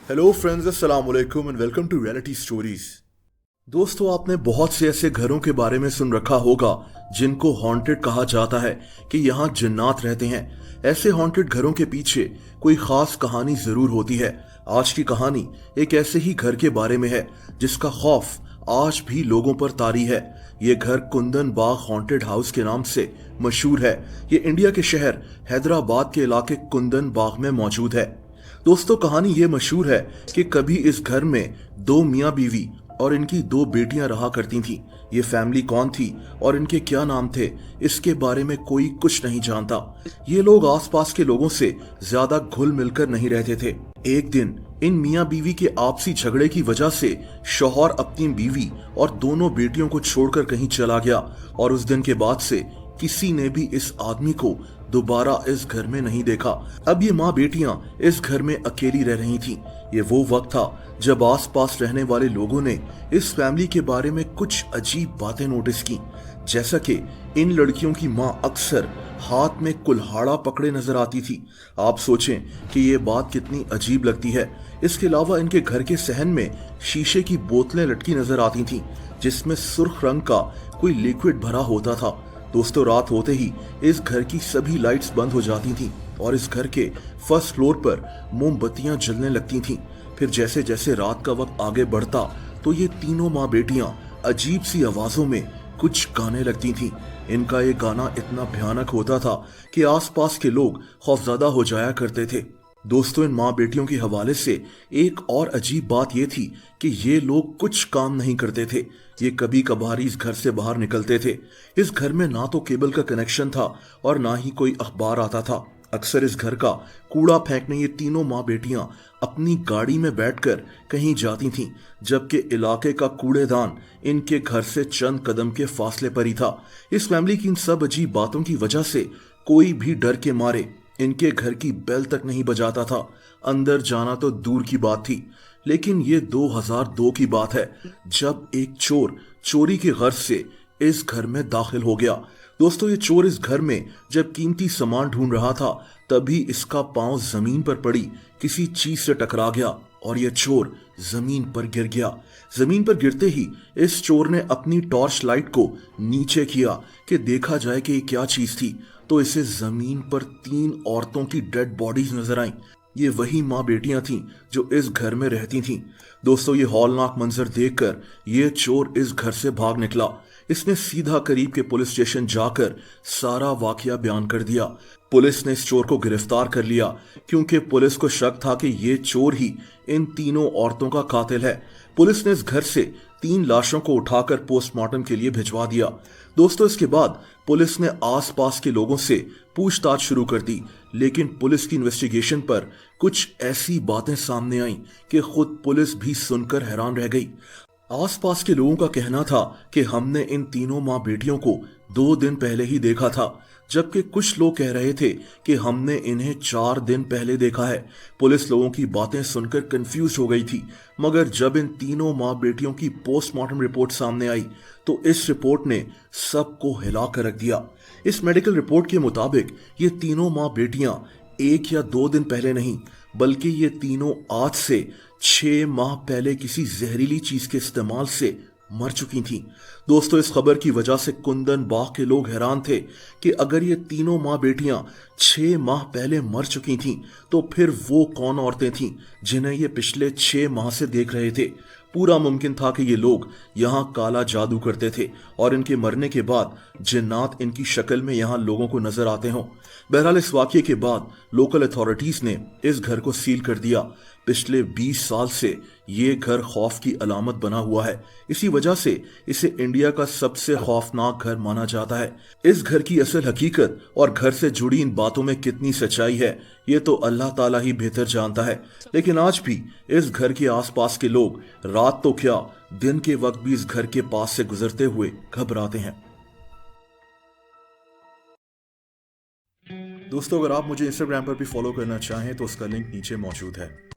Hello friends, अस्सलाम वालेकुम and welcome to reality stories. दोस्तों, आपने बहुत से ऐसे घरों के बारे में सुन रखा होगा जिनको हॉन्टेड कहा जाता है कि यहाँ जिन्नात रहते हैं। ऐसे हॉन्टेड घरों के पीछे कोई खास कहानी जरूर होती है। आज की कहानी एक ऐसे ही घर के बारे में है जिसका खौफ आज भी लोगों पर तारी है। ये घर कुंदन बाग हॉन्टेड हाउस के नाम से मशहूर है। ये इंडिया के शहर हैदराबाद के इलाके कुंदन बाग में मौजूद है। दोस्तों, कहानी ये मशहूर है कि कभी इस घर में दो मियाँ बीवी और इनकी दो बेटियां रहा करती थीं। ये फैमिली कौन थी और इनके क्या नाम थे, इसके बारे में कोई कुछ नहीं जानता। ये लोग आसपास के लोगों से ज्यादा घुल मिलकर नहीं रहते थे। एक दिन इन मियाँ बीवी के आपसी झगड़े की वजह से शौहर अपनी बीवी और दोनों बेटियों को छोड़कर कहीं चला गया और उस दिन के बाद से किसी ने भी इस आदमी को दोबारा इस घर में नहीं देखा। अब ये माँ बेटियां इस घर में अकेली रह रही थीं। ये वो वक्त था जब आसपास रहने वाले लोगों ने इस फैमिली के बारे में कुछ अजीब बातें नोटिस की। जैसा कि इन लड़कियों की माँ अक्सर हाथ में कुल्हाड़ा पकड़े नजर आती थी। आप सोचें कि ये बात कितनी अजीब लगती है। इसके अलावा इनके घर के सहन में शीशे की बोतलें लटकी नजर आती थीं जिसमें सुर्ख रंग का कोई लिक्विड भरा होता था। दोस्तों, रात होते ही इस घर की सभी लाइट्स बंद हो जाती थीं और इस घर के फर्स्ट फ्लोर पर मोमबत्तियां जलने लगती थीं। फिर जैसे जैसे रात का वक्त आगे बढ़ता तो ये तीनों माँ बेटियां अजीब सी आवाजों में कुछ गाने लगती थीं। इनका ये गाना इतना भयानक होता था कि आसपास के लोग खौफजदा हो जाया करते थे। दोस्तों, इन माँ बेटियों के हवाले से एक और अजीब बात यह थी कि ये लोग कुछ काम नहीं करते थे। ये कभी कभार इस घर से बाहर निकलते थे। इस घर में ना तो केबल का कनेक्शन था और ना ही कोई अखबार आता था। अक्सर इस घर का कूड़ा फेंकने ये तीनों माँ बेटियां अपनी गाड़ी में बैठकर कहीं जाती थीं, जबकि इलाके का कूड़ेदान इनके घर से चंद कदम के फासले पर ही था। इस फैमिली की इन सब अजीब बातों की वजह से कोई भी डर के मारे इनके घर की बेल तक नहीं बजाता था। अंदर जाना तो दूर की बात थी। लेकिन ये 2002 की बात है जब एक चोर चोरी के गर्ज से इस घर में दाखिल हो गया। दोस्तों, ये चोर इस घर में जब कीमती सामान ढूंढ रहा था तभी इसका पांव जमीन पर पड़ी किसी चीज से टकरा गया और यह चोर जमीन पर गिर गया। जमीन पर गिरते ही इस चोर ने अपनी टॉर्च लाइट को नीचे किया कि देखा जाए कि ये क्या चीज थी। तो इसे जमीन पर 3 औरतों की डेड बॉडीज नजर आईं। ये वही माँ बेटियां थीं जो इस घर में रहती थीं। दोस्तों, ये हौलनाक मंजर देखकर ये चोर इस घर से भाग निकला। इसने सीधा करीब के पुलिस स्टेशन जाकर सारा वाकया बयान कर दिया। पुलिस ने इस चोर को गिरफ्तार कर लिया क्योंकि पुलिस को शक था कि ये चोर ही इन तीनों औरतों का कातिल है। पुलिस ने इस घर से 3 लाशों को उठाकर पोस्टमार्टम के लिए भिजवा दिया। दोस्तों, इसके बाद पुलिस ने आसपास के लोगों से पूछताछ शुरू कर दी, लेकिन पुलिस की इन्वेस्टिगेशन पर कुछ ऐसी बातें सामने आईं कि खुद पुलिस भी सुनकर हैरान रह गई। आसपास के लोगों का कहना था कि हमने इन तीनों माँ बेटियों को 2 दिन पहले ही देखा था, जबकि कुछ लोग कह रहे थे कि हमने इन्हें 4 दिन पहले देखा है। पुलिस लोगों की बातें सुनकर कंफ्यूज हो गई थी, मगर जब इन तीनों माँ बेटियों की पोस्टमार्टम रिपोर्ट सामने आई तो इस रिपोर्ट ने सबको हिला कर रख दिया। इस मेडिकल रिपोर्ट के मुताबिक ये तीनों माँ बेटियां 1 या 2 दिन पहले नहीं, बल्कि ये तीनों आज से 6 माह पहले किसी जहरीली चीज के इस्तेमाल से मर चुकी थीं। दोस्तों, इस खबर की वजह से कुंदन बाग के लोग हैरान थे कि अगर ये तीनों माँ बेटियां 6 माह पहले मर चुकी थीं तो फिर वो कौन औरतें थीं जिन्हें ये पिछले 6 माह से देख रहे थे। पूरा मुमकिन था कि ये लोग यहाँ काला जादू करते थे और इनके मरने के बाद जिन्नात इनकी शक्ल में यहाँ लोगों को नजर आते हों। बहरहाल, इस वाकये के बाद लोकल अथॉरिटीज ने इस घर को सील कर दिया। पिछले 20 साल से ये घर खौफ की अलामत बना हुआ है। इसी वजह से इसे इंडिया का सबसे खौफनाक घर माना जाता है। इस घर की असल हकीकत और घर से जुड़ी इन बातों में कितनी सच्चाई है ये तो अल्लाह ताला ही बेहतर जानता है। लेकिन आज भी इस घर के आसपास के लोग रात तो क्या, दिन के वक्त भी इस घर के पास से गुजरते हुए घबराते हैं। दोस्तों, अगर आप मुझे इंस्टाग्राम पर भी फॉलो करना चाहें तो उसका लिंक नीचे मौजूद है।